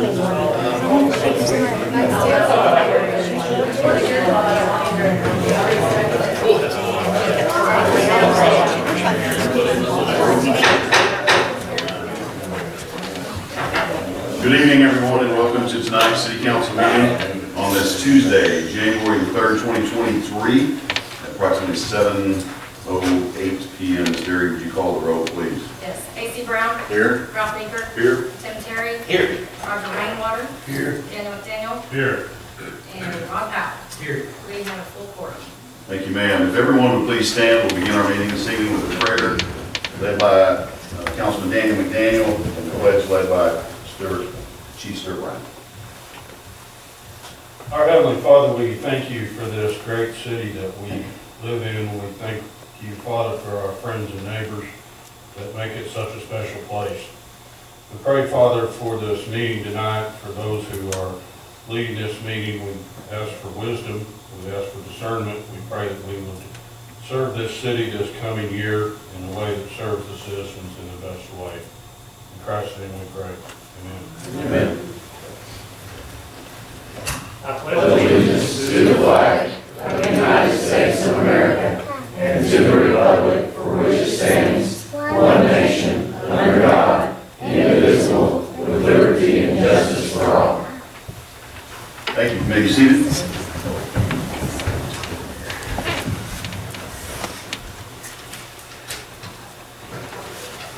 Good evening, everyone, and welcome to tonight's City Council meeting on this Tuesday, January 3rd, 2023, at approximately 7:08 p.m. Ms. Derry, would you call the roll, please? Yes. A.C. Brown. Here. Ralph Baker. Here. Tim Terry. Here. Roger Rainwater. Here. Daniel McDaniel. Here. And Ron Powell. Here. We have a full quorum. Thank you, ma'am. If everyone would please stand, we'll begin our meeting this evening with a prayer led by Councilman Daniel McDaniel and the pledge led by Chief Stuart Brown. Our Heavenly Father, we thank you for this great city that we live in. We thank you, Father, for our friends and neighbors that make it such a special place. We pray, Father, for this meeting tonight, for those who are leading this meeting. We ask for wisdom. We ask for discernment. We pray that we would serve this city this coming year in a way that serves the citizens in the best way. In Christ's name we pray. Amen. Amen. I pledge allegiance to the flag of the United States of America and to the republic for which it stands, one nation, under God, indivisible, with liberty and justice for all. Thank you. You may be seated.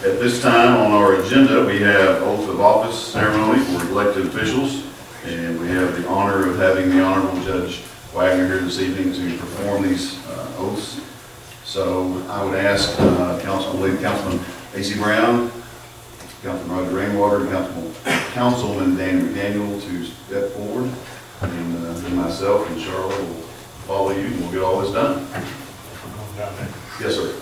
At this time on our agenda, we have oath of office ceremony for elected officials, and we have the honor of having the Honorable Judge Wagner here this evening to perform these oaths. So I would ask Councilman A.C. Brown, Councilman Roger Rainwater, and Councilman Dan McDaniel to step forward, and then myself and Charlotte will follow you, and we'll get all this done. Yes, sir.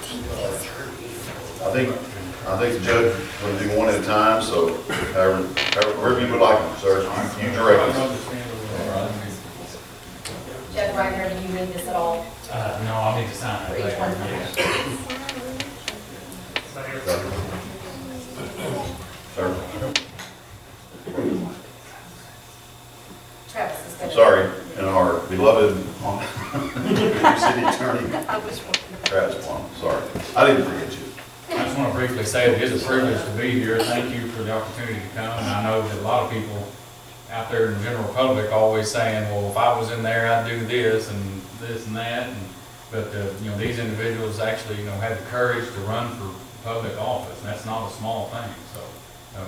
I think the judge will do one at a time, so however you would like them, sir. You direct us. Judge Wagner, do you read this at all? No, I'll need to sign it. For each one? Sir. Travis is going I'm to. sorry, and our beloved city attorney, I wish one. Travis Plum. Sorry, I didn't forget you. I just want to briefly say that it is a privilege to be here. Thank you for the opportunity to come. And I know that a lot of people out there in the general public always saying, well, if I was in there, I'd do this and that. But these individuals actually, had the courage to run for public office, and that's not a small thing. So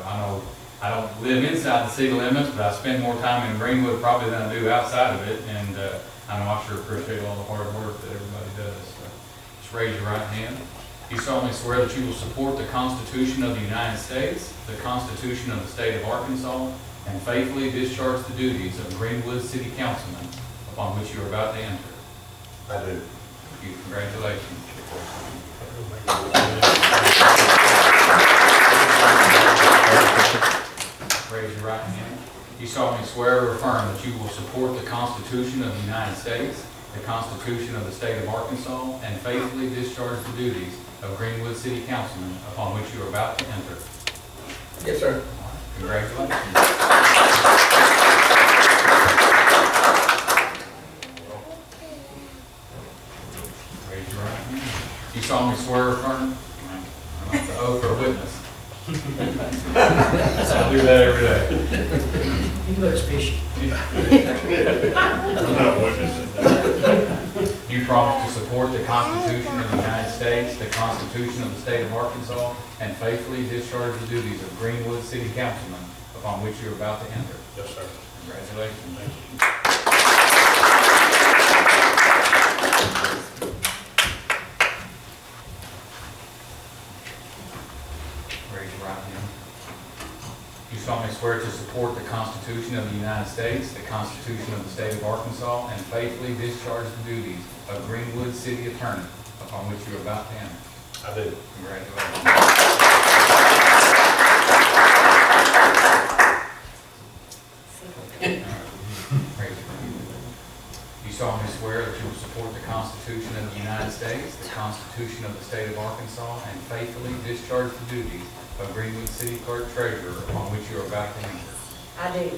I know I don't live inside the city limits, but I spend more time in Greenwood probably than I do outside of it. And I know I sure appreciate all the hard work that everybody does. So just raise your right hand. You solemnly swear that you will support the Constitution of the United States, the Constitution of the State of Arkansas, and faithfully discharge the duties of Greenwood City Councilman upon which you are about to enter. I do. Thank you. Congratulations. Raise your right hand. You solemnly swear or affirm that you will support the Constitution of the United States, the Constitution of the State of Arkansas, and faithfully discharge the duties of Greenwood City Councilman upon which you are about to enter. Yes, sir. Congratulations. Raise your right hand. You solemnly swear or affirm? I like the oath or witness. I do that every day. He looks fishy. You promise to support the Constitution of the United States, the Constitution of the State of Arkansas, and faithfully discharge the duties of Greenwood City Councilman upon which you are about to enter. Yes, sir. Congratulations. Thank you. Raise your right hand. You solemnly swear to support the Constitution of the United States, the Constitution of the State of Arkansas, and faithfully discharge the duties of Greenwood City Attorney upon which you are about to enter. I do. Congratulations. You solemnly swear that you will support the Constitution of the United States, the Constitution of the State of Arkansas, and faithfully discharge the duties of Greenwood City Clerk Treasurer upon which you are about to enter. I do.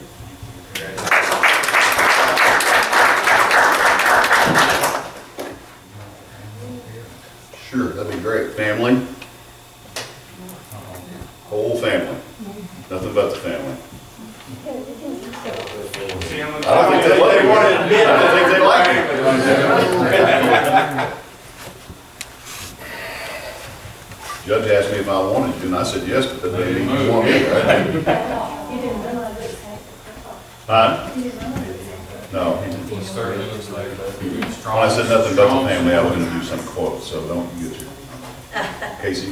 Sure, that'd be great. Family? Whole family. Nothing but the family. I don't think they like it. I don't think they like it. Judge asked me if I wanted to, and I said yes, but they didn't want me. Huh? No, he didn't. He certainly looks like a strong. When I said nothing but the family, I was gonna do some quote, so don't you get your. Casey,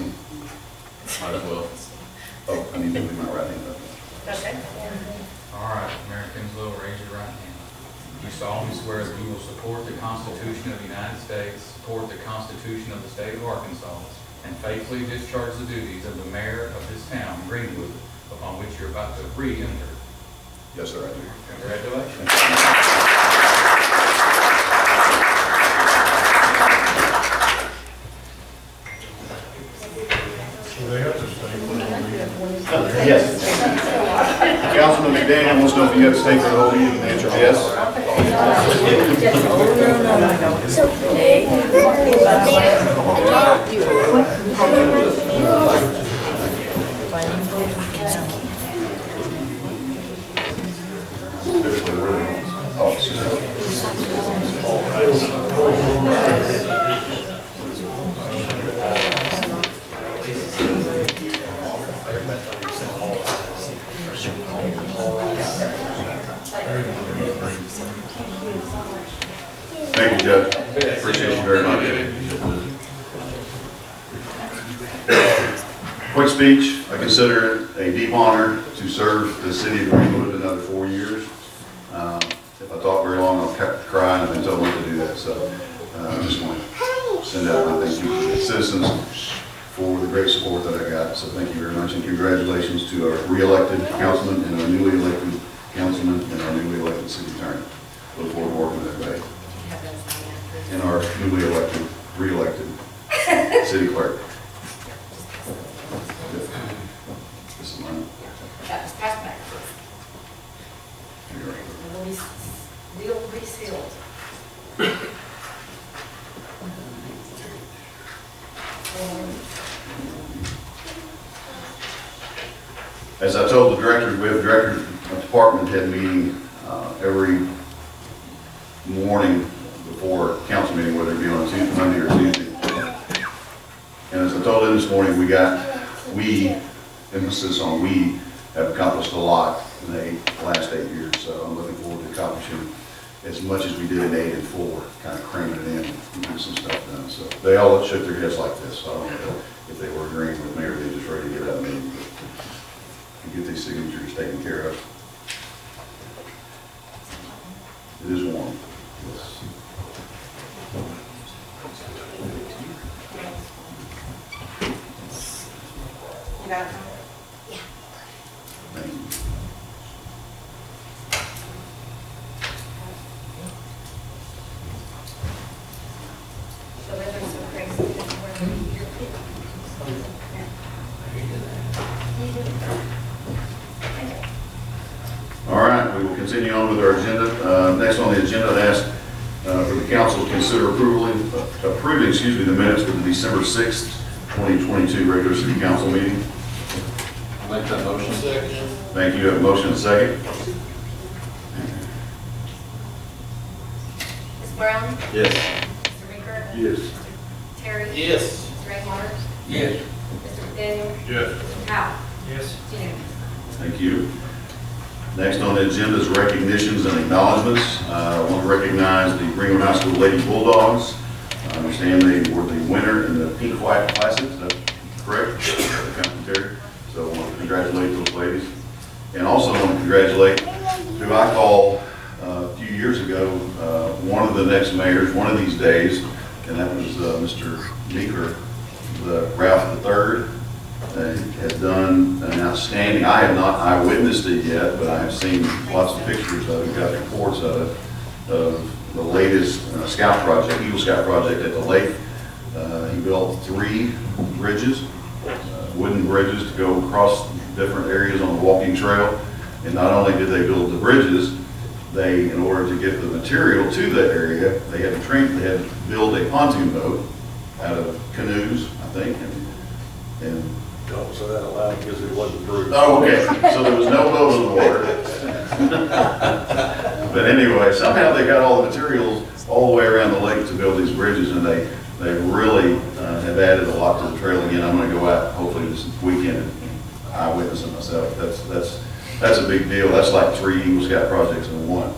Might as well. oh, I need to move my right hand up. Okay. All right, Mayor Kinslow, raise your right hand. You solemnly swear that you will support the Constitution of the United States, support the Constitution of the State of Arkansas, and faithfully discharge the duties of the mayor of this town, Greenwood, upon which you're about to re-enter. Yes, sir, I do. Congratulations. So they have to stay for the whole meeting. Yes. Councilman McDaniel wants to know if you have to stay for the whole meeting, the answer is yes. Thank you, Judge. Appreciate you very much. Quick speech. I consider it a deep honor to serve the city of Greenwood another 4 years. If I talk very long, I'll cry, and I've been told not to do that. So I just want to send out my thank you to the citizens for the great support that I got. So thank you very much, and congratulations to our re-elected councilman and our newly elected councilman and our newly elected city attorney. Look forward to working with everybody. And our newly elected, re-elected city clerk. This is mine. That was passed back. You're right. Will be sealed. As I told the directors, we have directors of department head meeting every morning before council meeting, whether it be on Tuesday, Monday or Tuesday. And as I told them this morning, we, emphasis on we, have accomplished a lot in the last 8 years. So I'm looking forward to accomplishing as much as we did in 8 and 4, kind of cramming it in and getting some stuff done. So they all shook their heads like this. So I don't know if they were agreeing with me or they just ready to get out of the meeting. And get these signatures taken care of. It is warm. Yes. You got it? Thank you. The weather's so crazy. All right, we will continue on with our agenda. Next on the agenda, I ask for the council to consider approving the minutes for the December 6th, 2022 regular city council meeting. Make that motion. Second. Thank you. Have a motion and a second. Ms. Brown? Yes. Mr. Meeker? Yes. Mr. Terry? Yes. Mr. Rainwater? Yes. Mr. McDaniel? Yes. Mr. Powell? Yes. It's unanimous. Thank you. Next on the agenda is recognitions and acknowledgements. I want to recognize the Greenwood High School Lady Bulldogs. I understand they were the winner in the Pink White Classic. Is that correct? Captain Terry. So I want to congratulate those ladies. And also I want to congratulate who I called a few years ago, one of the next mayors, one of these days, and that was Mr. Meeker, the Ralph III. Has done an outstanding, I have not eyewitnessed it yet, but I have seen lots of pictures of it, got reports of the latest scout project, Eagle Scout project at the lake. He built 3 bridges, wooden bridges to go across different areas on the walking trail, And not only did they build the bridges, they, in order to get the material to that area, they had to build a pontoon boat out of canoes, I think, and Don't say that aloud because it wasn't approved. oh, okay, so there was no boat on the water. But anyway, somehow they got all the materials all the way around the lake to build these bridges, and they really have added a lot to the trail. Again, I'm gonna go out hopefully this weekend and eyewitness it myself. That's a big deal. That's like 3 Eagle Scout projects in one.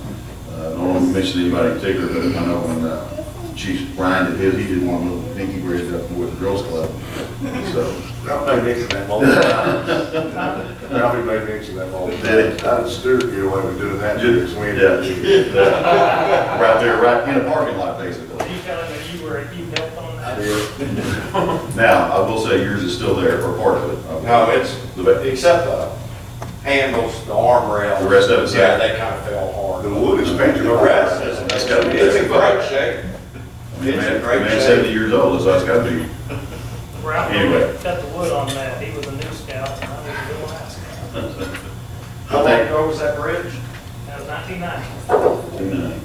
I don't want to mention anybody in particular, but I know when Chief Brian did his, he did one little pinky bridge up with the Girls Club. So. I'll pay mention of that moment. Probably made mention of that moment. Did he? How did Stuart get away with doing that? Just- We yeah. had- Right there, right in a parking lot, basically. You telling me you helped on I that? did. Now, I will say yours is still there, or part of it. No, it's, except the handles, the arm rail. The rest of it's Yeah, there. they kind of fell hard. The wood is painted. The rest is, That's gotta be it's in there. great shape. I mean, It's in man, great man's shape. 70 years old, so it's gotta be. Ralph Anyway. cut the wood on that. He was a new scout, and I was a little high scout. How I long think- ago was that bridge? That was 1990.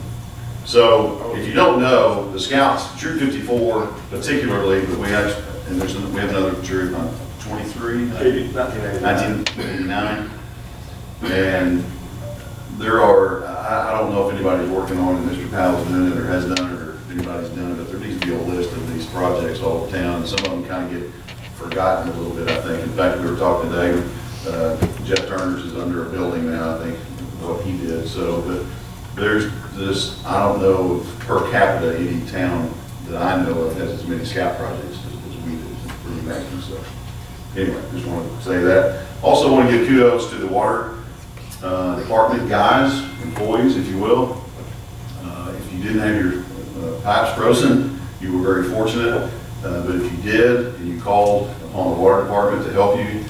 So, if you don't know, the Scouts, Troop 54 particularly, but we have another troop on 23, 1989. And there are, I don't know if anybody's working on it, Mr. Powell's doing it or has done it, or if anybody's done it, but there needs to be a list of these projects all over town, and some of them kind of get forgotten a little bit, I think. In fact, we were talking today, Jeff Turner's is under a building now, I think, what he did, so, but there's this, I don't know if per capita any town that I know of has as many scout projects as we do. It's pretty amazing, so. Anyway, just wanted to say that. Also want to give kudos to the water department guys, employees, if you will. If you didn't have your pipes frozen, you were very fortunate. But if you did, and you called upon the water department to help you,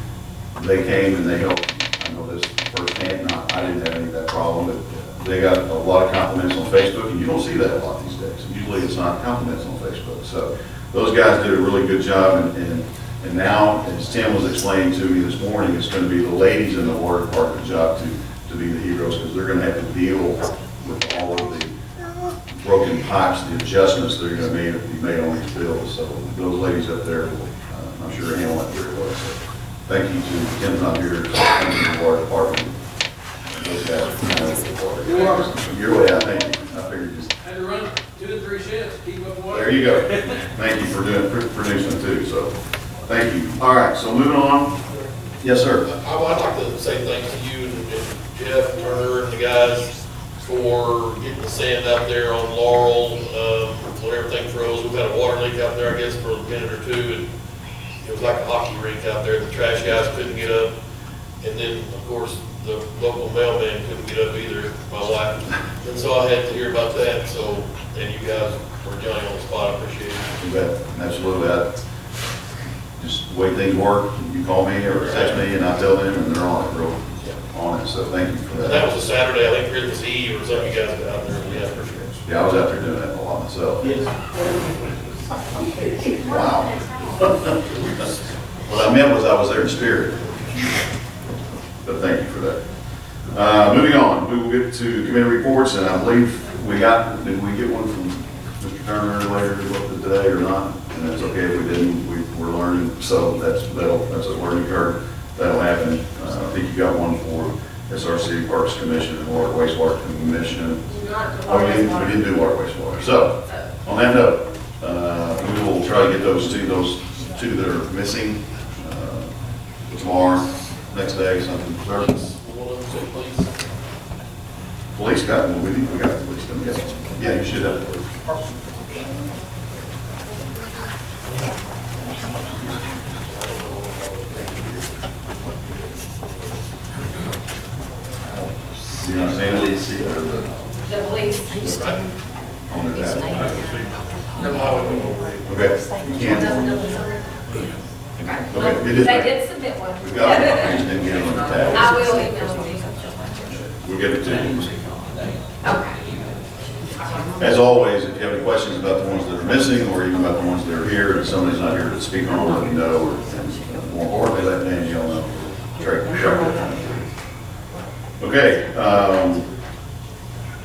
they came and they helped. I know this firsthand. I didn't have any of that problem, but they got a lot of compliments on Facebook, and you don't see that a lot these days. Usually it's not compliments on Facebook. So those guys did a really good job, and now, as Tim was explaining to me this morning, it's going to be the ladies in the water department job to be the heroes, because they're going to have to deal with all of the broken pipes, the adjustments that are going to be made on these bills. So those ladies up there will, I'm sure, handle that very well. So thank you to Tim's not here, thank you to the water department. Those guys. You're welcome. You're welcome. Thank you. I figured just. Had to run 2 to 3 shifts, keep up with. There you go. Thank you for producing too, so, thank you. All right, so moving on. Yes, sir. I'd like to say thanks to you and Jeff Turner and the guys for getting the sand out there on Laurel, when everything froze. We've had a water leak out there, I guess, for a minute or two, and it was like a hockey rink out there. The trash guys couldn't get up. And then, of course, the local mailman couldn't get up either, my wife. And so I had to hear about that, so, and you guys were Johnny on the spot, I appreciate it. You bet. Absolutely. Just the way things work, you call me or text me and I tell them and they're on it, real on it. So thank you for And that was a Saturday, I think Christmas Eve or something, you guys got out there, yeah, for sure. Yeah, I was out there doing that a lot myself. Wow. What I meant was I was there in spirit. But thank you for that. Moving on, we will get to committee reports, and I believe did we get one from Mr. Turner later today or not? And that's okay if we didn't, we're learning, so that's a learning curve. That'll happen. I think you got one for SRC Parks Commission and Water Wastewater Commission. Oh, we didn't do water wastewater. So, on that note, we will try to get those two that are missing tomorrow, next day, something. Service. One of them said, please. Police got one. We got the police. Didn't we? Yeah, you should have. You know what I'm saying? The police. On the tab. No, Okay, you can. Okay, it is. They did submit one. We got it. We just didn't get it on the tab. I will email you. We'll get it to you. Okay. As always, if you have any questions about the ones that are missing, or even about the ones that are here, and somebody's not here to speak on, let me know, or more importantly, let Danielle know. Okay, Okay,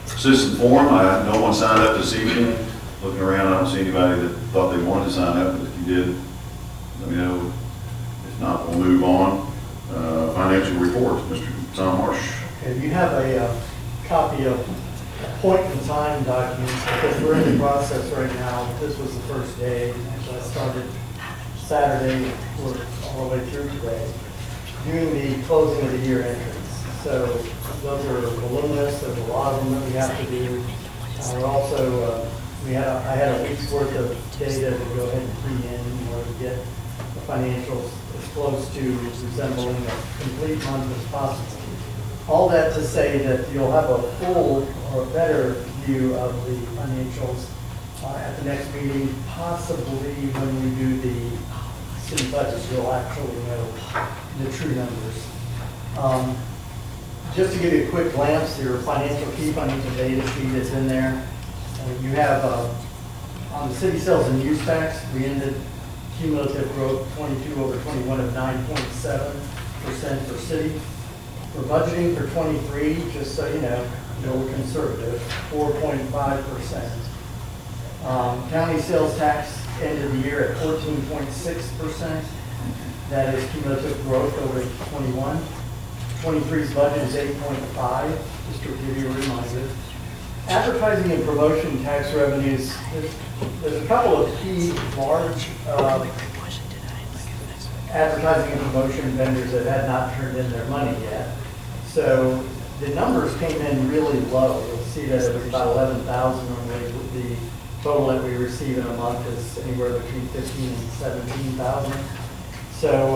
citizen forum, no one signed up this evening. Looking around, I don't see anybody that thought they wanted to sign up, but if you did, let me know. If not, we'll move on. Financial reports, Mr. Tom Marsh. Okay, you have a copy of point in time documents, because we're in the process right now. This was the first day, actually I started Saturday, worked all the way through today, doing the closing of the year entries. So those are voluminous, there's a lot of them that we have to do. We're also, I had a week's worth of data to go ahead and key in order to get the financials as close to resembling a complete month as possible. All that to say that you'll have a full or a better view of the financials at the next meeting, possibly when we do the city budget, you'll actually know the true numbers. Just to give you a quick glance, your financial key financial data sheet is in there. You have on the city sales and use tax, we ended cumulative growth 22 over 21 of 9.7% for city. For budgeting for 23, just so you know, we're conservative, 4.5%. County sales tax ended the year at 14.6%. That is cumulative growth over 21. 23's budget is 8.5, just to give you a reminder. Advertising and promotion tax revenues, there's a couple of key large advertising and promotion vendors that had not turned in their money yet. So the numbers came in really low. You'll see that it was about 11,000 normally. The total that we receive in a month is anywhere between 15 and 17,000. So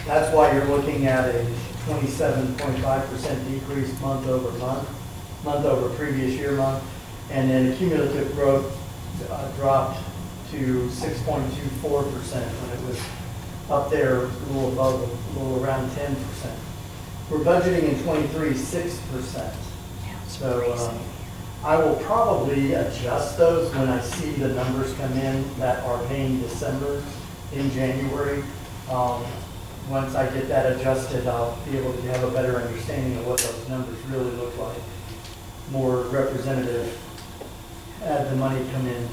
that's why you're looking at a 27.5% decrease month over month, month over previous year month, and then cumulative growth dropped to 6.24% when it was up there a little above, a little around 10%. We're budgeting in 23, 6%. So I will probably adjust those when I see the numbers come in that are paying December in January. Once I get that adjusted, I'll be able to have a better understanding of what those numbers really look like. More representative, had the money come in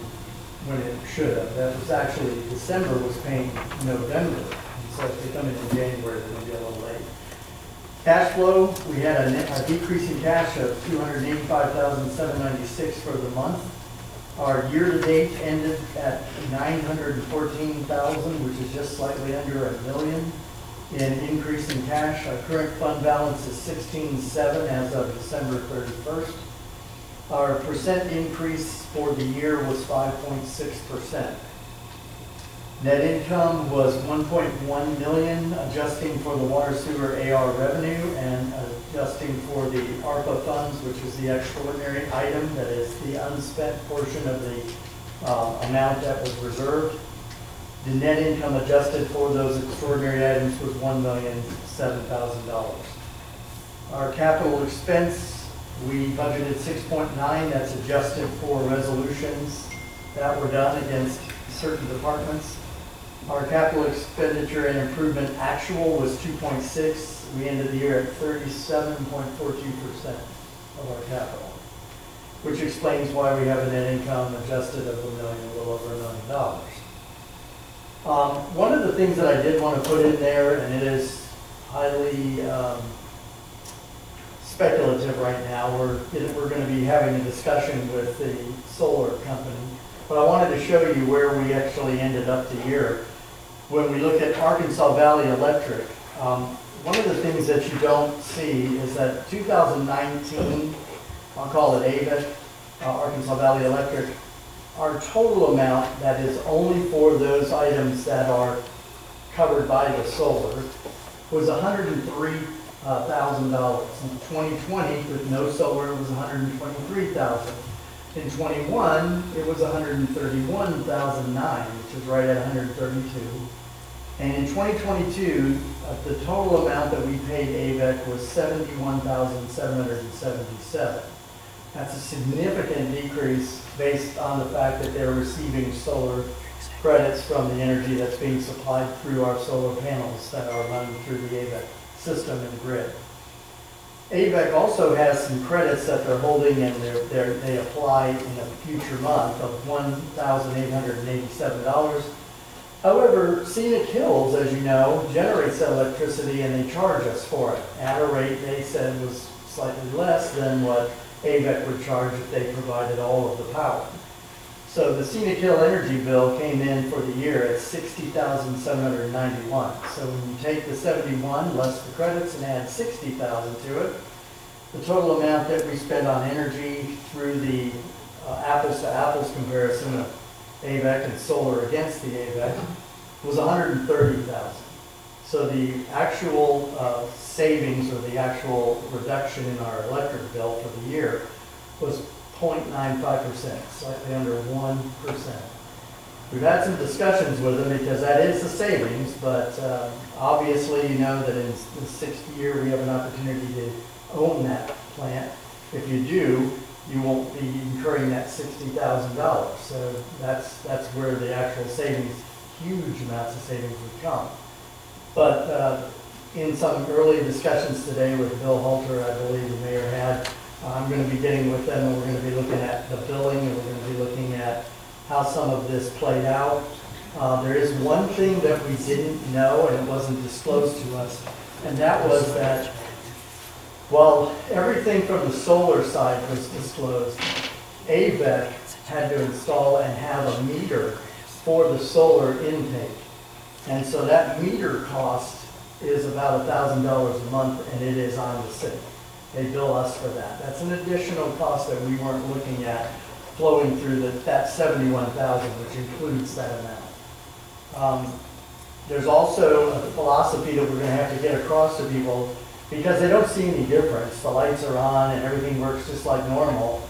when it should have. That was actually, December was paying November. And so if they come in January, they're going to be a little late. Cash flow, we had a decrease in cash of $285,796 for the month. Our year-to-date ended at $914,000, which is just slightly under $1 million in increase in cash. Our current fund balance is $16.7 as of December 31st. Our percent increase for the year was 5.6%. Net income was $1.1 million, adjusting for the water sewer AR revenue and adjusting for the ARPA funds, which is the extraordinary item that is the unspent portion of the amount that was reserved. The net income adjusted for those extraordinary items was $1,007,000. Our capital expense, we budgeted 6.9, that's adjusted for resolutions that were done against certain departments. Our capital expenditure and improvement actual was 2.6. We ended the year at 37.42% of our capital, which explains why we have a net income adjusted of a little over $1 million. One of the things that I did want to put in there, and it is highly speculative right now, we're going to be having a discussion with the solar company, but I wanted to show you where we actually ended up the year. When we look at Arkansas Valley Electric, one of the things that you don't see is that 2019, I'll call it AVIC, Arkansas Valley Electric, our total amount that is only for those items that are covered by the solar was $103,000. In 2020, with no solar, it was $123,000. In 21, it was $131,009, which is right at $132,000. And in 2022, the total amount that we paid AVEC was $71,777. That's a significant decrease based on the fact that they're receiving solar credits from the energy that's being supplied through our solar panels that are running through the AVEC system and grid. AVEC also has some credits that they're holding and they apply in a future month of $1,887. However, Scenic Hills, as you know, generates that electricity and they charge us for it at a rate they said was slightly less than what AVEC would charge if they provided all of the power. So the Scenic Hill energy bill came in for the year at $60,791. So when you take the 71 less the credits and add 60,000 to it, the total amount that we spend on energy through the apples to apples comparison of AVEC and solar against the AVEC was 130,000. So the actual savings or the actual reduction in our electric bill for the year was 0.95%, slightly under 1%. We've had some discussions with them because that is the savings, but obviously you know that in the sixth year we have an opportunity to own that plant. If you do, you won't be incurring that $60,000. So that's where the actual savings, huge amounts of savings would come. But in some early discussions today with Bill Halter, I believe the mayor had, I'm going to be getting with them and we're going to be looking at the billing and we're going to be looking at how some of this played out. There is one thing that we didn't know and it wasn't disclosed to us, and that was that while everything from the solar side was disclosed, AVEC had to install and have a meter for the solar intake. And so that meter cost is about $1,000 a month and it is on the city. They bill us for that. That's an additional cost that we weren't looking at flowing through that 71,000, which includes that amount. There's also a philosophy that we're going to have to get across to people because they don't see any difference. The lights are on and everything works just like normal.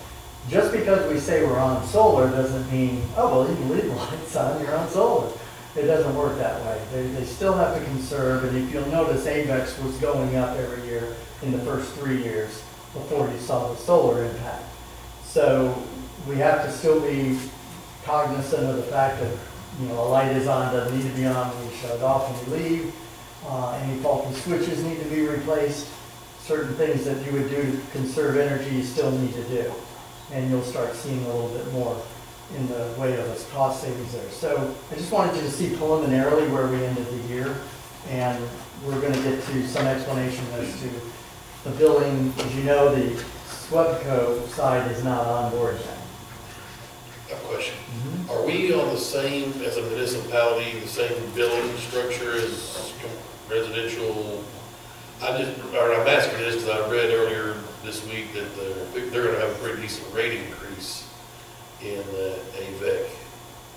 Just because we say we're on solar doesn't mean, oh, well, you can leave the lights on, you're on solar. It doesn't work that way. They still have to conserve, and if you'll notice, AVEX was going up every year in the first 3 years before you saw the solar impact. So we have to still be cognizant of the fact that, you know, a light is on, doesn't need to be on when you shut it off when you leave. Any faulty switches need to be replaced. Certain things that you would do to conserve energy you still need to do. And you'll start seeing a little bit more in the way of its cost savings there. So I just wanted you to see preliminarily where we ended the year. And we're going to get to some explanation as to the billing. As you know, the SWEPCO side is not on board yet. A question. Are we on the same, as a municipality, the same billing structure as residential? I'm asking this because I read earlier this week that they're going to have a pretty decent rate increase in AVEC,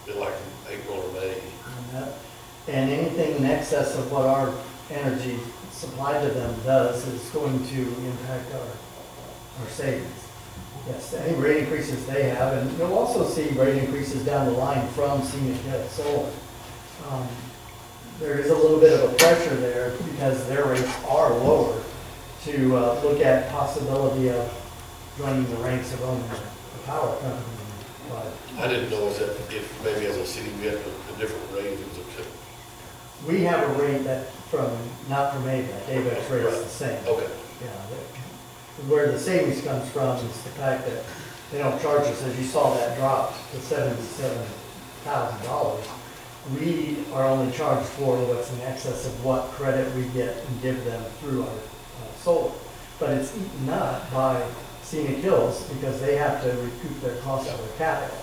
in like April or May. And anything in excess of what our energy supply to them does is going to impact our savings. Yes, any rate increases they have, and you'll also see rate increases down the line from Scenic Hill Solar. There is a little bit of a pressure there because their rates are lower to look at possibility of joining the ranks of owning the power company. But I didn't know if maybe as a city we had a different rate. If it was we have a rate that not from AVEC. AVEC's rate is the same. okay. Yeah, where the savings comes from is the fact that they don't charge us, as you saw that dropped to $77,000. We are only charged for what's in excess of what credit we get and give them through our solar. But it's eaten up by Scenic Hills because they have to recoup their costs of their capital.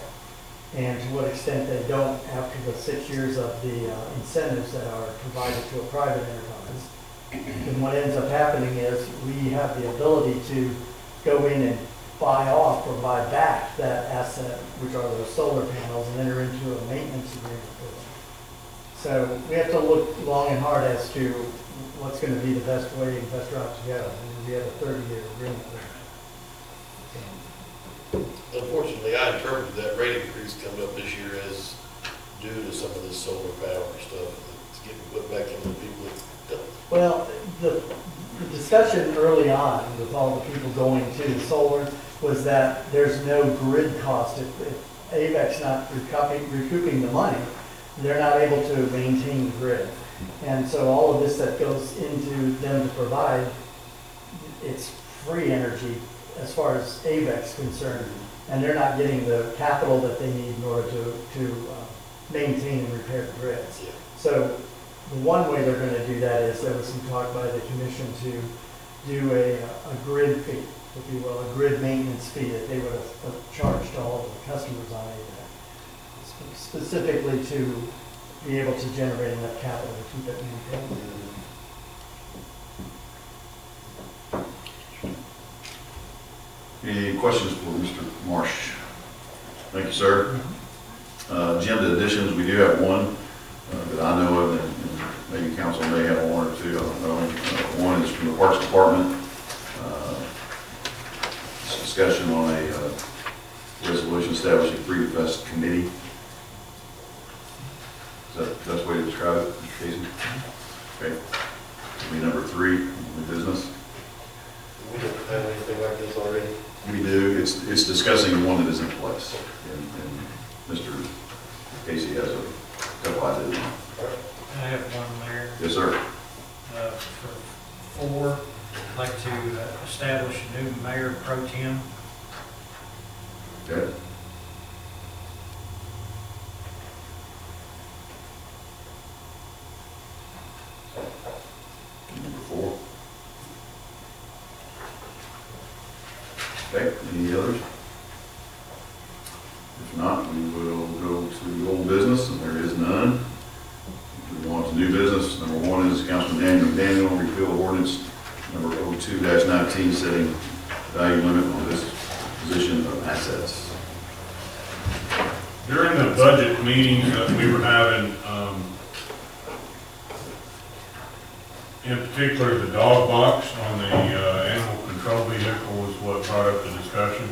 And to what extent they don't after the 6 years of the incentives that are provided to a private enterprise. And what ends up happening is we have the ability to go in and buy off or buy back that asset, which are those solar panels, and enter into a maintenance agreement with them. So we have to look long and hard as to what's going to be the best way and best route to go. And we have a 30-year agreement with them. Unfortunately, I interpreted that rate increase coming up this year as due to some of this solar power stuff that's getting put back into the people that don't. Well, the discussion early on with all the people going to solar was that there's no grid cost. If AVEC's not recouping the money, they're not able to maintain the grid. And so all of this that goes into them to provide, it's free energy as far as AVEC's concerned, and they're not getting the capital that they need in order to maintain and repair the grids. So the one way they're going to do that is there was some talk by the commission to do a grid fee, if you will, a grid maintenance fee that they would have charged all of the customers on AVEC, specifically to be able to generate enough capital to keep it maintained. Any questions for Mr. Marsh? Thank you, sir. Agenda additions, we do have one that I know of, and maybe council may have one or two, I don't know. One is from the Parks Department. It's discussion on a resolution establishing Free Fest Committee. Is that the best way to describe it, Mr. Casey? Okay. Be number 3, new business. We don't have anything like this already. We do. It's discussing the one that is in place. And Mr. Casey has a couple ideas. I have one, Mayor. Yes, sir. For 4, I'd like to establish a new mayor pro tem. Okay. Number 4. Okay, any others? If not, we will go to old business, and there is none. We go on to new business. Number 1 is Councilman Daniel McDaniel, repeal of ordinance number 02-19, setting value limit on this position of assets. During the budget meetings that we were having, in particular, the dog box on the animal control vehicle was what brought up the discussion.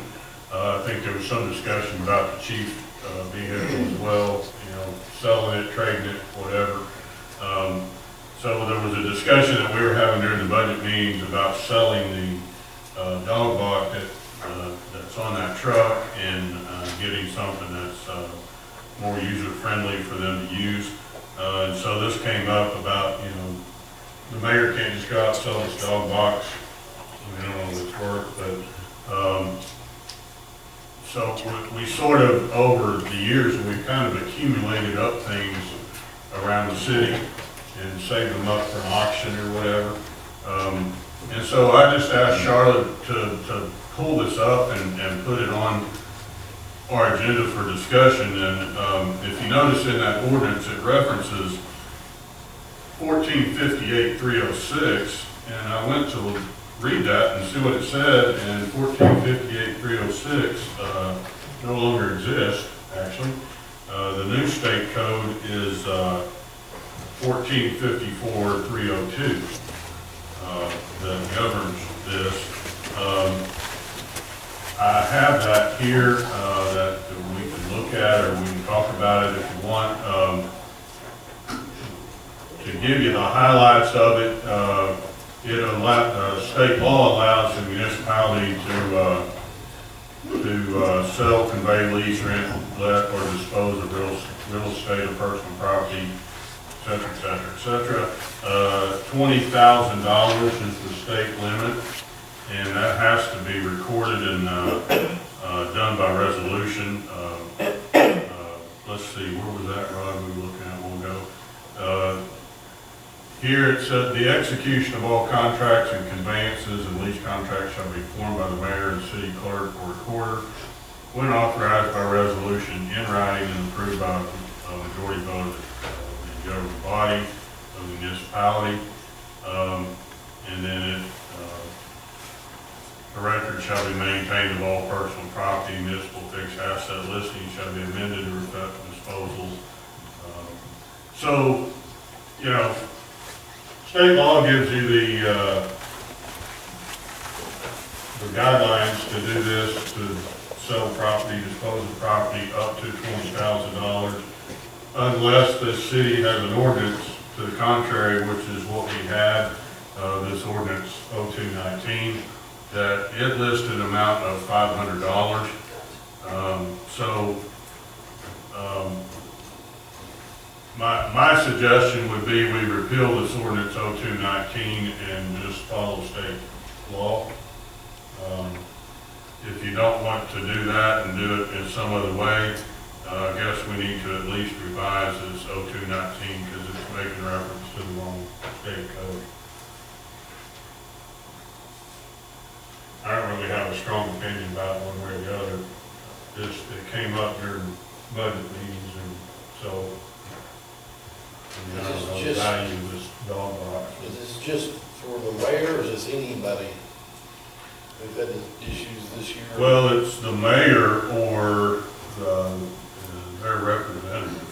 I think there was some discussion about the chief vehicle as well, you know, selling it, trading it, whatever. So there was a discussion that we were having during the budget meetings about selling the dog box that's on that truck and getting something that's more user-friendly for them to use. And so this came up about, you know, the mayor can't just go out and sell this dog box. I don't know if it's worth, but so we sort of, over the years, we've kind of accumulated up things around the city and saved them up for an auction or whatever. And so I just asked Charlotte to pull this up and put it on our agenda for discussion. And if you notice in that ordinance, it references 1458-306, and I went to read that and see what it said, and 1458-306 no longer exists, actually. The new state code is 1454-302 that governs this. I have that here that we can look at, or we can talk about it if you want. To give you the highlights of it, state law allows the municipality to sell, convey, lease, rent, let, or dispose of real estate or personal property, et cetera, et cetera, et cetera. $20,000 is the state limit, and that has to be recorded and done by resolution. Let's see, where was that, Rod, we were looking at a while ago? Here it says, the execution of all contracts and conveyances and lease contracts shall be formed by the mayor and city clerk or recorder when authorized by resolution in writing and approved by a majority vote of the governing body of the municipality. And then a record shall be maintained of all personal property, municipal fixed asset listings shall be amended to reflect disposals. So, you know, state law gives you the guidelines to do this, to sell property, dispose of property up to $20,000, unless the city has an ordinance to the contrary, which is what we had, this ordinance 0219, that it listed an amount of $500. My suggestion would be we repeal this ordinance 0219 and just follow state law. If you don't want to do that and do it in some other way, I guess we need to at least revise this 0219 because it's making reference to the wrong state code. I don't really have a strong opinion about it one way or the other. Just, it came up during budget meetings and so, I mean, I don't know the value of this dog box. Is this just for the mayor, or is this anybody? We've had issues this year. Well, it's the mayor or their representative.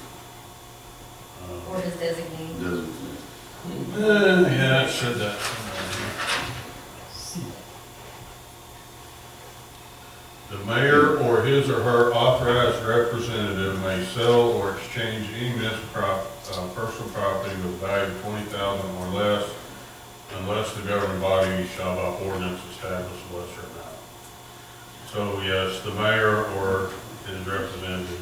Or his designee. Doesn't, Yeah, it said that somewhere here. The mayor or his or her authorized representative may sell or exchange any municipal personal property with a value of $20,000 or less unless the governing body shall by ordinance establish a lesser amount. So yes, the mayor or his representative.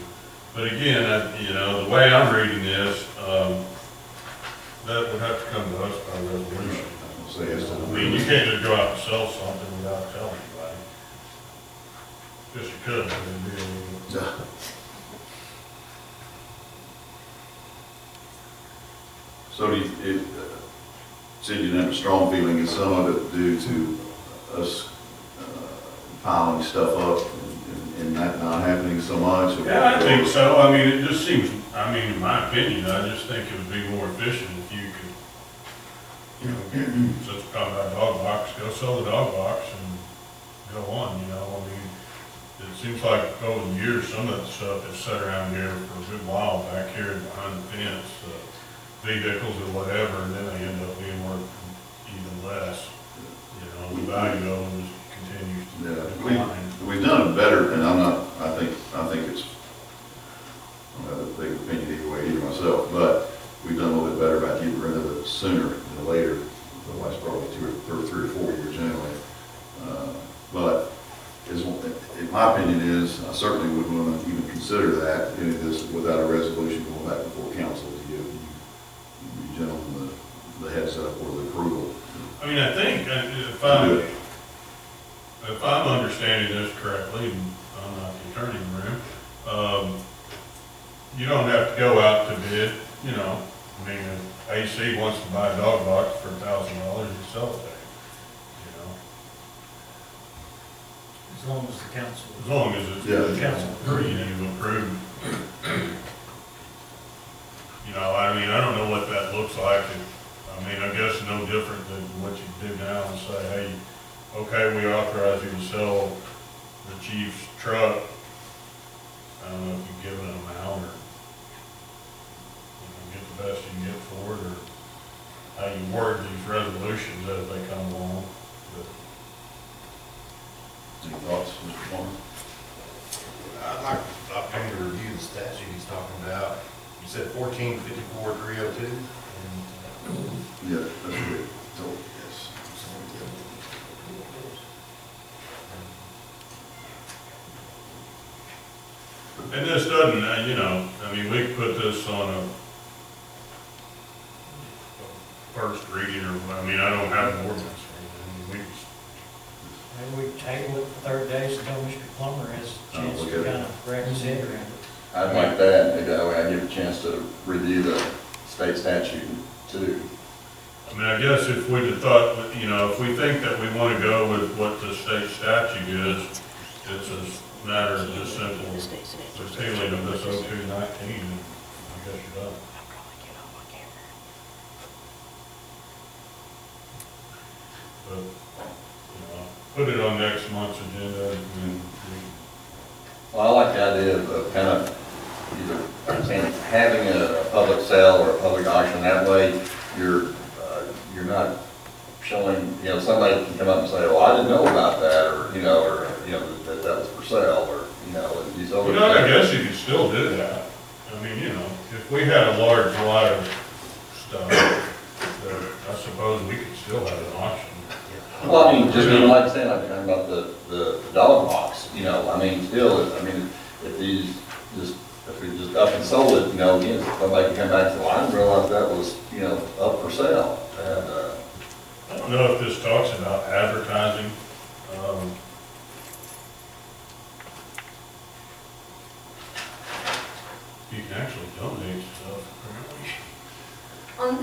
But again, you know, the way I'm reading this, that would have to come to us by resolution. I mean, you can't just go out and sell something without telling anybody. Guess you could, but it'd be a little. So it said you have a strong feeling is some of it due to us piling stuff up and that not happening so much? Yeah, I think so. I mean, it just seems, I mean, in my opinion, I just think it would be more efficient if you could, you know, since we're talking about dog box, go sell the dog box and go on, you know. I mean, it seems like over the years, some of the stuff has sat around here for a good while back here behind the fence, vehicles or whatever, and then they end up being worth even less. You know, the value of them just continues to decline. We've done it better, and I think it's, I don't have a big opinion either way either myself, but we've done a little bit better about getting rid of it sooner than later, the last probably 3 or 4 years anyway. But in my opinion is, I certainly wouldn't want to even consider that, doing this without a resolution going back before council to give you gentlemen the heads up or the approval. I mean, I think if I'm understanding this correctly, and I'm not the attorney in the room, you don't have to go out to bid, you know. I mean, if AC wants to buy a dog box for $1,000, you sell it there, you know. As long as the council. As long as it's the council approved. You know, I mean, I don't know what that looks like. I mean, I guess no different than what you do now and say, hey, okay, we authorize you to sell the chief's truck. I don't know if you give it an amount or, you know, get the best you can get for it, or how you word these resolutions as they come along. But any thoughts, Mr. Farmer? I'd like to review the statute he's talking about. You said 1454-302? Yeah, that's good. So, yes. And this doesn't, you know, I mean, we could put this on a first reading, or, I mean, I don't have an ordinance. I mean, Maybe we table it for 30 days until Mr. Plummer has a chance look to at it. kind of wrap his head around it. I'd like that, maybe that way I get a chance to review the state statute too. I mean, I guess if we'd have thought, you know, if we think that we want to go with what the state statute is, it's a matter of just simple repealing of this 0219, and I guess you're done. But, you know, put it on next month's agenda, and Well, I like the idea of kind of either having a public sale or a public auction. That way, you're not showing, you know, somebody can come up and say, well, I didn't know about that, or, you know, that was for sale, or, you know, and these other. you know, I guess you could still do that. I mean, you know, if we had a large lot of stuff, I suppose we could still have an auction. Well, I mean, just even like saying, like talking about the dog box, you know, I mean, still, I mean, if we just up and sold it, you know, again, somebody can come back and say, well, I didn't realize that was, you know, up for sale. And, I don't know if this talks about advertising You can actually donate stuff, apparently. On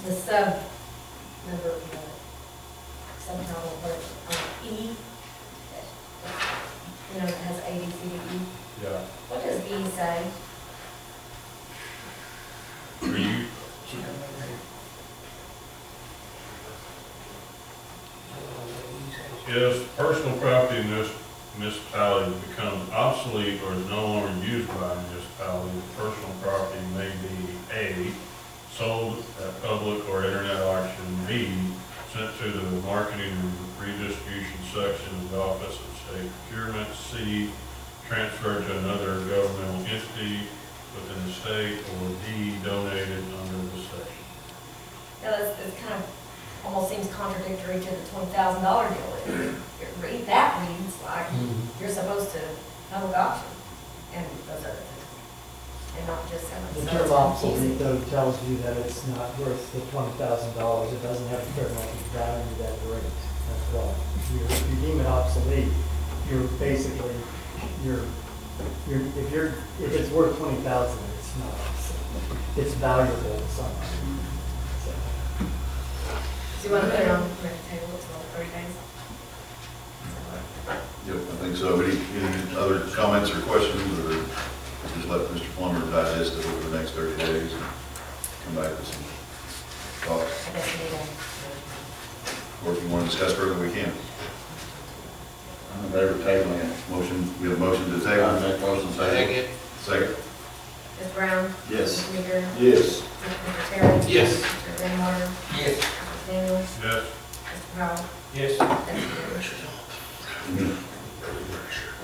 the sub number, subtitle, but E, you know, it has A, B, C, D, E. Yeah. What does E say? Are you, if personal property in this municipality becomes obsolete or is no longer used by a municipality, the personal property may be A, sold at public or internet auction, B, sent to the marketing and redistribution section of the Office of State Procurement, C, transferred to another governmental entity within the state, or D, donated under this section. Yeah, that's kind of, almost seems contradictory to the $20,000 deal. That reads like you're supposed to public auction and those other things, and not just selling. The term obsolete though tells you that it's not worth the $20,000. It doesn't have a fair market value that rate. That's why. If you deem it obsolete, you're basically, if it's worth $20,000, it's not obsolete. It's valuable to somebody. Do you want to put it on the table until 30 days? Yep, I think so. Any other comments or questions, or just let Mr. Plummer digest it over the next 30 days and come back with some thoughts? I guess we need Or if you want to discuss further, we can. I'm in favor of tabling it. Motion, we have a motion to table. Make motion to table. Second. Mr. Brown? Yes. Mr. Meeker? Yes. Mr. Terry? Yes. Mr. Rainwater? Yes. Mr. Daniels? Yes. Mr. Powell? Yes.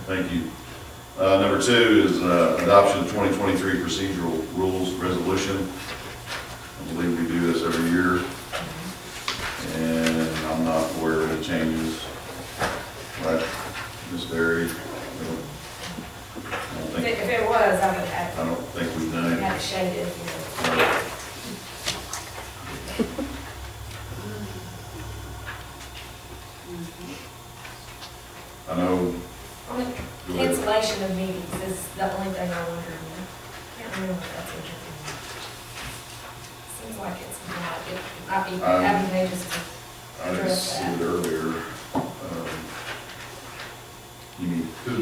Thank you. Number 2 is adoption of 2023 procedural rules resolution. I believe we do this every year, and I'm not aware of any changes. Right, Ms. Berry? I don't If think, it was, I would have, I don't think we've done had it. it shaded, you know. I know, On the cancellation of meetings is the only thing I wonder. I can't remember if that's in here. Seems like it's not, it might be advantageous to I didn't address see that. it earlier. You mean who?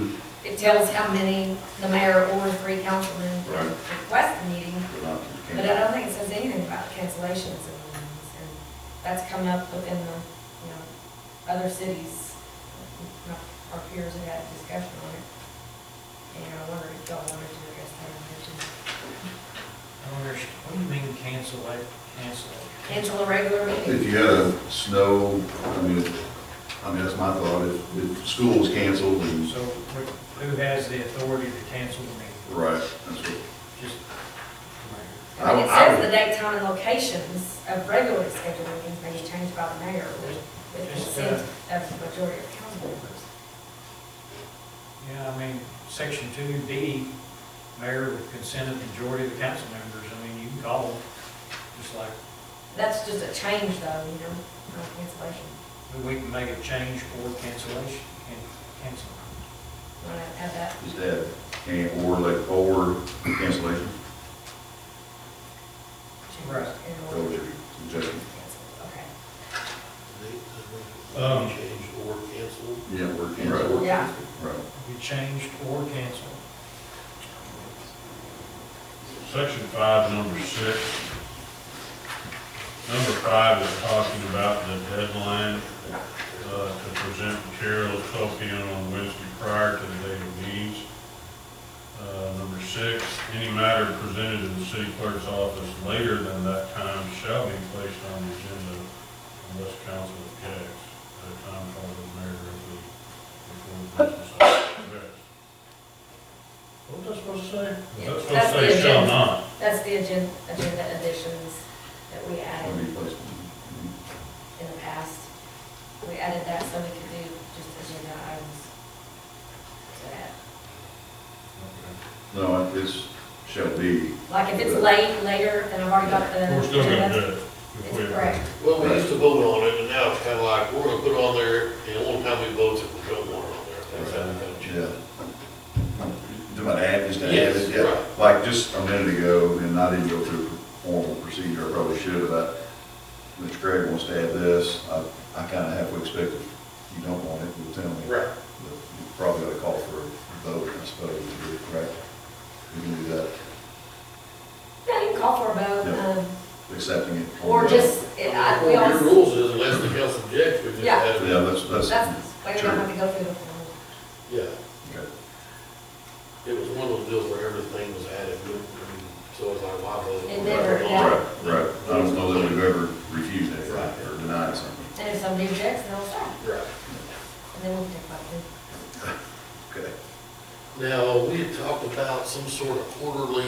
It tells how many the mayor or 3 councilmen Right. request the meeting, But not but I don't think it says anything about cancellations and meetings. And that's come up within the, you know, other cities. Our peers have had a discussion on it. And I wonder if y'all wanted to address that in here too. I wonder, what do you mean cancel? Cancel a regular meeting. If you had a snow, I mean, that's my thought, if school was canceled and, So who has the authority to cancel the meeting? right, that's what. Just, I mean, it says the date, time, and locations of regularly scheduled meetings may be changed by the mayor with consent of the majority of council members. yeah, I mean, section 2B, mayor with consent of the majority of the council members, I mean, you can call them, just like, That's just a change though, you know, not a cancellation. we can make a change or cancellation, cancel. Want to have that? Just add, or cancellation, Right. In that order was to your suggestion. cancel, okay. Changed or canceled. Yeah, we're canceled. Yeah. Right. Be changed or canceled. Section 5, number 6. Number 5 is talking about the deadline to present materials 12 p.m. on Wednesday prior to the date of meetings. Number 6, any matter presented in the city clerk's office later than that time shall be placed on the agenda unless council objects at a time called the mayor directly before the business hours. What was that supposed to say? Yeah, Was that that's supposed to the say shall agenda. not? That's the agenda additions that we added Any placement. in the past. We added that so we could do just agenda items to that. No, it's shall be. Like if it's later, then I've already got the We're still gonna agenda. do it. if we- It's correct. Well, we used to vote on it, and now it's kind of like, we're gonna put it on there, and it won't like just a minute ago, and I didn't go through formal procedure, I probably should, but Mr. Craig wants to add this. I kind of halfway expect if you don't want it, you'll tell me. Right. But you probably ought to call for a vote, I suppose, right? We can do that, Yeah, you can call for a vote, Yeah. Accepting it. or just, we Well, your always, rules is unless the council objects, we just Yeah. add it. Yeah, that's, that's, why you don't have to go through the formal. Yeah, okay. it was one of those deals where everything was added, so it's like, wow. It never, yeah. Right. I don't know that we've ever refused anything or denied something. And if somebody objects, they'll stop, Right. and then we'll take about it. Okay. Now, we had talked about some sort of quarterly,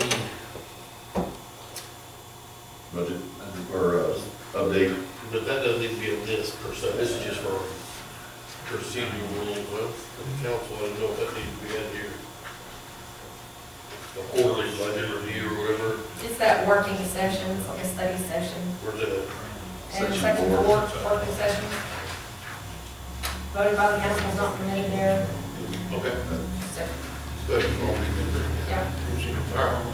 Budget, or, update. but that doesn't need to be on this per se, this is just for procedural rules, well, for the council, I don't know if that needs to be in here. A quarterly budget review or whatever, It's that working session, it's like a study session, or the, and Section section 4. 4, working session. Voted by the council is not permitted there, okay, so, good. yeah. All right.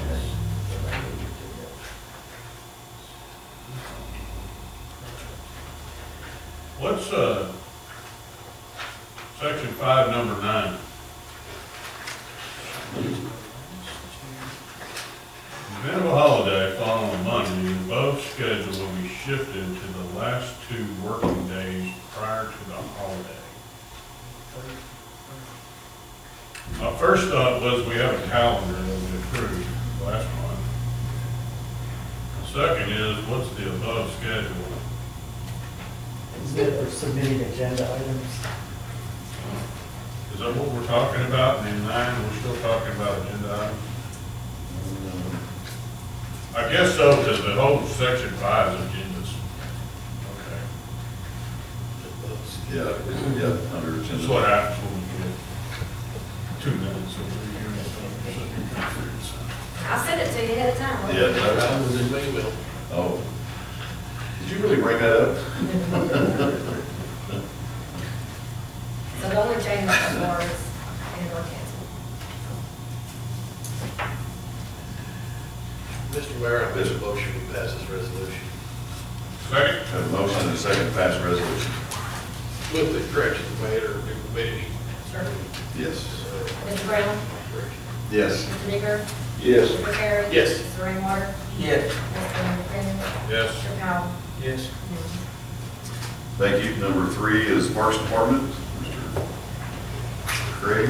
What's, section 5, number 9? Event of a holiday following Monday, the above schedule will be shifted to the last 2 working days prior to the holiday. My first thought was we have a calendar that we approved last month. The second is, what's the above schedule? Is it for submitting agenda items? Is that what we're talking about? And in 9, we're still talking about agenda items? I guess so, because the whole section 5 is agendas. Okay. Yeah, under That's agenda. what happens when we get 2 minutes over here. I sent it to you ahead of time. Yeah, That was in my email. oh. Did you really bring that up? So the only change as far as and or cancel. Mr. Mayor, I make a motion to pass this resolution Second? Have a motion and a second to pass resolution. with the corrections made or maybe. Sure. Yes. Mr. Brown? Yes. Mr. Baker? Yes. Mr. Terry? Yes. Mr. Rainwater? Yes. Mr. McKinney? Yes. Mr. Powell? Yes. Thank you. Number 3 is Parks Department. Mr. Craig.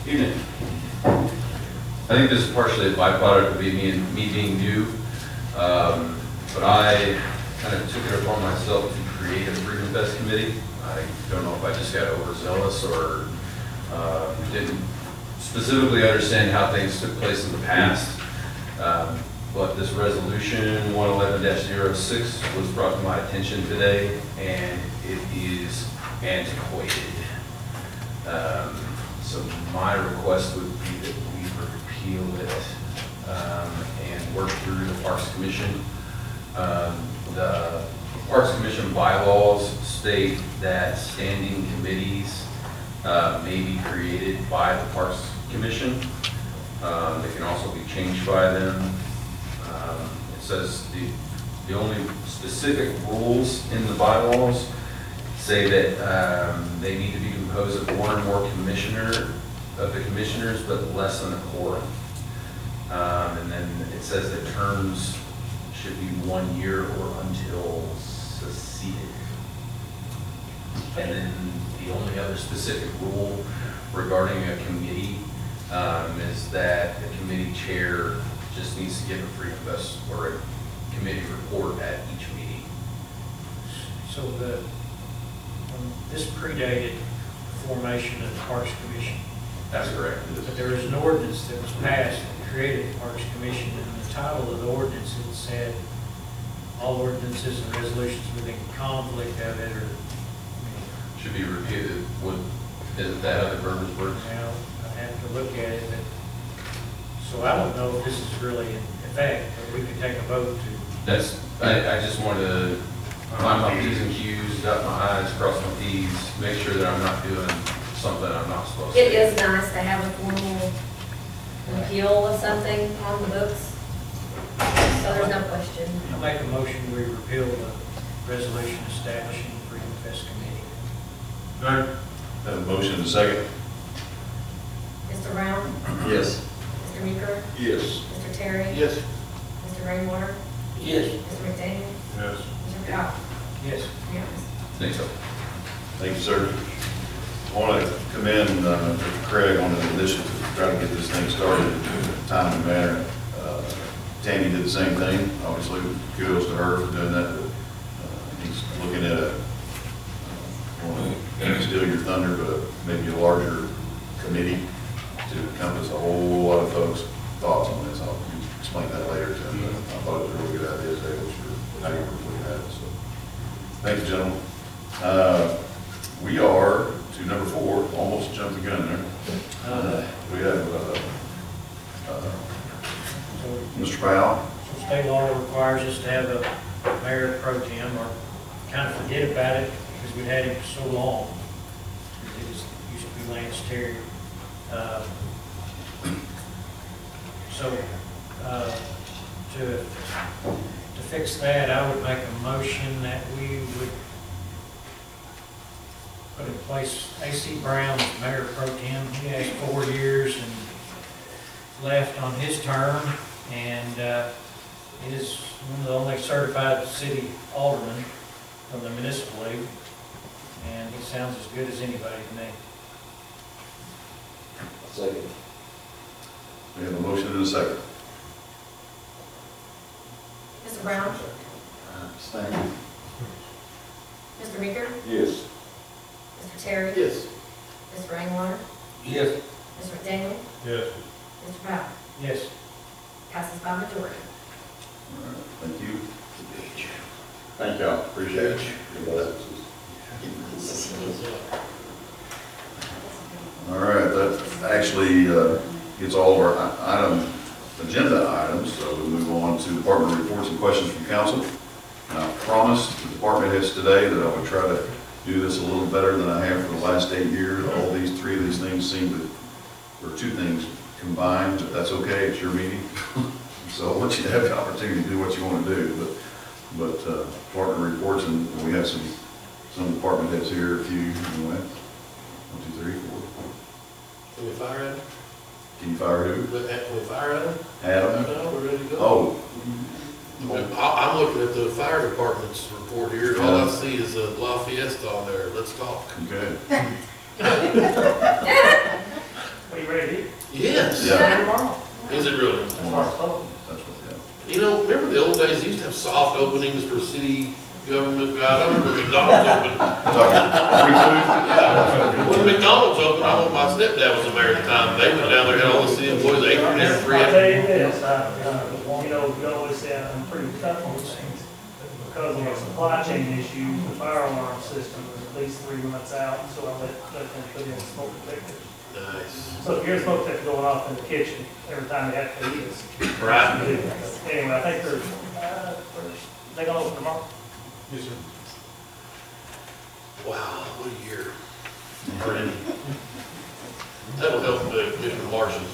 Evening. I think this is partially a byproduct of me being new, but I kind of took it upon myself to create a Freedom Fest committee. I don't know if I just got overzealous or didn't specifically understand how things took place in the past. But this resolution 111-06 was brought to my attention today, and it is antiquated. So my request would be that we repeal it and work through the Parks Commission. The Parks Commission bylaws state that standing committees may be created by the Parks Commission. They can also be changed by them. It says the only specific rules in the bylaws say that they need to be composed of 1 or more commissioners, but less than a quorum. And then it says that terms should be 1 year or until succeeded. And then the only other specific rule regarding a committee is that the committee chair just needs to give a Freedom Fest or a committee report at each meeting. So this predated formation of the Parks Commission, That's correct. but there is an ordinance that was passed that created the Parks Commission, and the title of the ordinance, it said, all ordinances and resolutions within conflict of it, or, Should be repeated. Isn't that how the verbiage works? now, I have to look at it, but, so I don't know if this is really in effect, but we could take a vote to, I just wanted to line my P's and Q's, dot my I's, cross my T's, make sure that I'm not doing something I'm not supposed to. It is nice to have a formal appeal of something on the books, so there's no question. I'll make a motion, we repeal the resolution establishing the Freedom Fest Committee. Have a motion and a second? Mr. Brown? Yes. Mr. Meeker? Yes. Mr. Terry? Yes. Mr. Rainwater? Yes. Mr. McDaniel? Yes. Mr. Powell? Yes. Unanimous. Think so. Thank you, sir. I want to commend Craig on his initiative to try to get this thing started in a timely manner. Tammy did the same thing, obviously, kudos to her for doing that. He's looking at I don't want to steal your thunder, but maybe a larger committee to encompass a whole lot of folks' thoughts on this. I'll explain that later to him, but I thought it was a really good idea today, which how you were looking at it, so. Thank you, gentlemen. We are to number 4, almost jumped the gun there. We have Mr. Powell. So state law requires us to have a mayor pro tem, or kind of forget about it, because we've had him for so long. It used to be Lance Terry. To fix that, I would make a motion that we would put in place A.C. Brown as mayor pro tem. He has 4 years and left on his term, and is one of the only certified city aldermen from the municipal league, and he sounds as good as anybody to me. Second. We have a motion and a second. Mr. Brown? Thank you. Mr. Meeker? Yes. Mr. Terry? Yes. Mr. Rainwater? Yes. Mr. McDaniel? Yes. Mr. Powell? Yes. Passes by majority. All right, thank you. Thank y'all. Appreciate it. All right, that actually gets all of our agenda items, so we move on to department reports and questions from council. And I promised the department heads today that I would try to do this a little better than I have for the last 8 years. All these 3 of these things seem to, or 2 things combined, but that's okay, it's your meeting. So I want you to have the opportunity to do what you want to do, but department reports, and we have some department heads here, a few, anyway. 1, 2, 3, 4. Can we fire at him? Can you fire who? Can we fire at him? Adam? No, we're ready to go. Oh, I'm looking at the fire department's report here. All I see is a La Fiesta on there. Let's talk. okay. Are you ready? Yes. Yeah. Is it really? That's what, You know, remember the old days, they used to have soft openings for city government guys? I remember McDonald's open. When McDonald's opened, I know my stepdad was a mayor at the time. They went down there, had all the city employees, they were there free. I'll tell you this, you know, we always say I'm pretty tough on things. Because of our supply chain issues, the fire alarm system is at least 3 months out, so I let them put in smoke detectors. Nice. So if your smoke detector going off in the kitchen, every time they have to eat us. Right. Anyway, I think they're gonna open tomorrow. Yes, sir. Wow, what a year. That'll help Commissioner Marshall's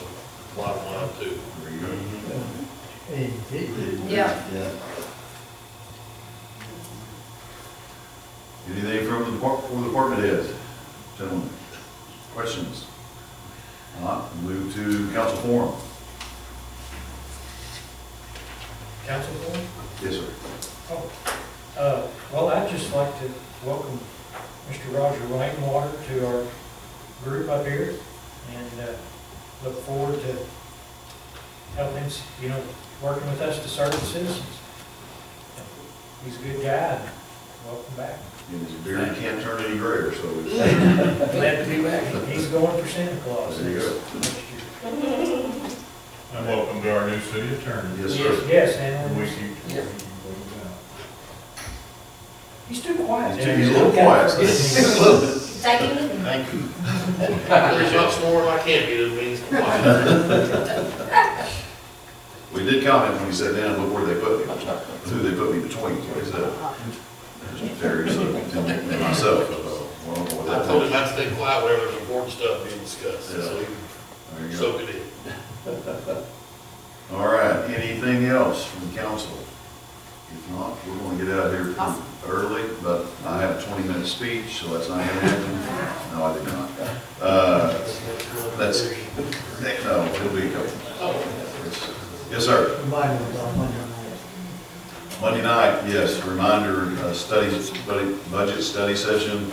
bottom line too. There you go. Yeah. Anything from the department heads? Gentlemen, questions? Not, move to council forum. Council board? Yes, sir. Well, I'd just like to welcome Mr. Roger Rainwater to our group up here, and look forward to helping him, working with us to serve the citizens. He's a good guy, and welcome back. And his beard can't turn any grayer, so it's. Glad to be back. He's going for Santa Claus. There you go. next year. And welcome to our new city attorney. Yes, sir. Yes, and he's too quiet. He's a little quiet. Take it easy. Thank you. There's much more I can't get, it means quiet. We did comment when he sat down, look where they put me, who they put me between, so he said. Terry and myself, well, what with I that. told him not to stay quiet whenever there's important stuff being discussed, so There he you go. soaked it in. All right, anything else from council? If not, we're gonna get out of here pretty early, but I have a 20-minute speech, so that's not gonna happen. No, I did not. That's, no, it'll be a couple. Yes, sir. Remind me about Monday night. Monday night, yes, reminder, budget study session,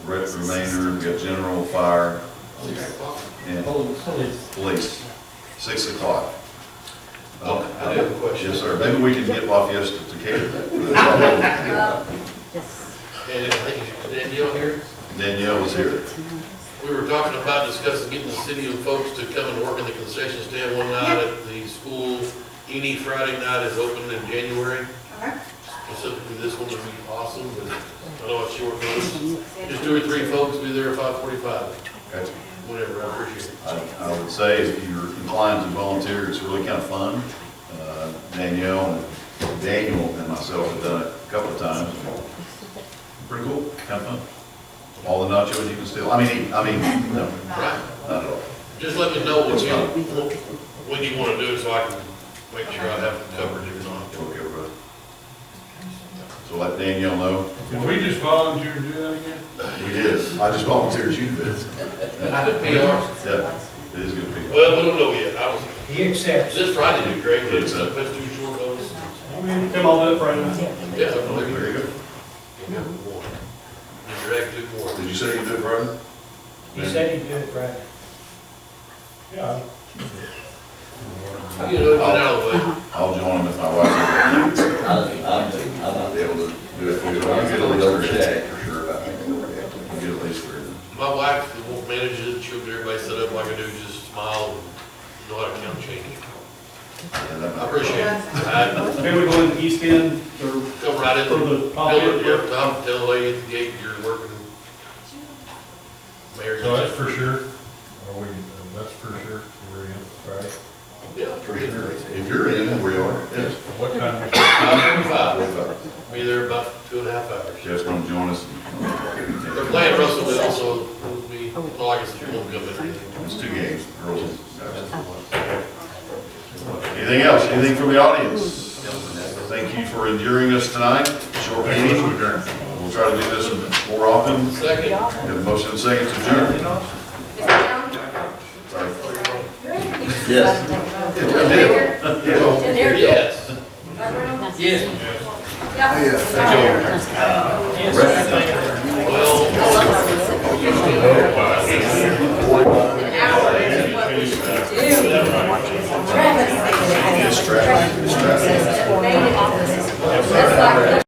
remainder, we got general, fire, and police, 6 o'clock. I have a question. Yes, sir, maybe we can get Lafayette to cater that. And I think, is Danielle here? Danielle is here. We were talking about discussing getting the city and folks to come and work in the concession stand one night at the school. Any Friday night is open in January. Okay. Specifically, this one would be awesome, but I know it's short notice. Just 2 or 3 folks be there at 5:45, Okay. whatever, I appreciate it. I would say if you're inclined to volunteer, it's really kind of fun. Danielle and Daniel and myself have done it a couple of times. Pretty cool, kind of fun. All the nachos you can steal. No, Right. not at all. Just let me know It's fun. when you want to do it, so I can make sure I have it covered if not. Okay, brother. So let Danielle know. Did we just volunteer to do that again? We did. I just volunteered you to do it. PR? Yeah, it is good people. Well, we don't know yet. I was, He accepts. this Friday did great, but it's too short notice. Come on, that Friday. Yeah, There you go. Drag 2 more. Did you say you do it Friday? He said he'd do it right. Yeah. You know, get out of the way. I'll join them if my wife. I'll be able to do it for you. I'll get at least 3 for sure. I'll get at least 3. My wife won't manage it, she'll get everybody set up like I do, just smile and know how to count change. I appreciate it. Maybe we go in the east end or Come right in, For the tell her, tell the lady at the gate you're working. Mayor's. So that's for sure? Are we, that's for sure, we're in, right? Yeah, For sure. If you're in, we are. Yes. What time? 5:45, be there about 2.5 hours. Jeff's gonna join us. They're playing Russellville, so it'll be, not like it's a homecoming or anything. It's 2 games, girls and guys. Anything else? Anything from the audience? Thank you for enduring us tonight. Short meeting. We'll try to do this more often. Second. Have a motion and second to adjourn. Mr. Young? Sorry. Yes. Yes. Yes. It's traffic. It's traffic. That's like.